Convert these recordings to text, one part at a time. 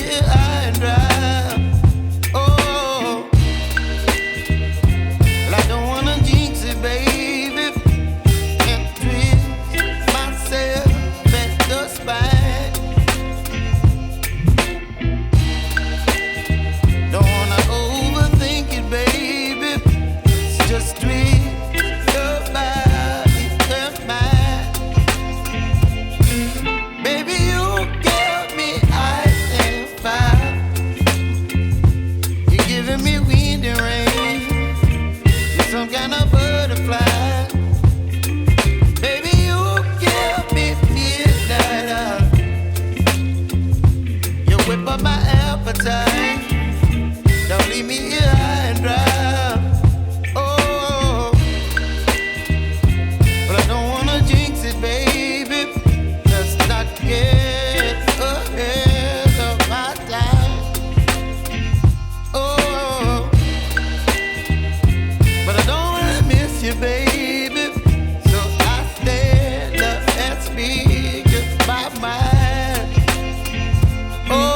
here high and dry. Oh, well, I don't wanna jinx it, baby, and twist myself at the spine. Don't wanna overthink it, baby. It's just twist your body and mine. Baby, you give me ice and fire. You're giving me wind and rain. You're some kind of butterfly. Baby, you give me midnight. You whip up my appetite. Don't leave me here high and dry. Oh, but I don't wanna jinx it, baby. Let's not get ahead of my time. Oh, but I don't wanna miss you, baby. So I stand up and speak my mind. Oh.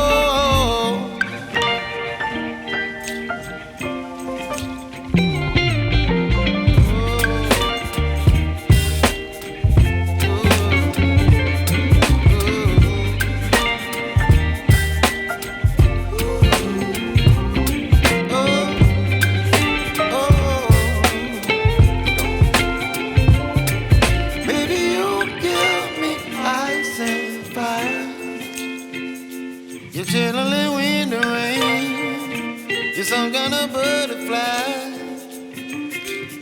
Baby, you give me ice and fire. You're chilling wind and rain. You're some kind of butterfly.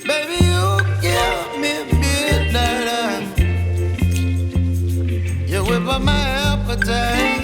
Baby, you give me midnight. You whip up my appetite.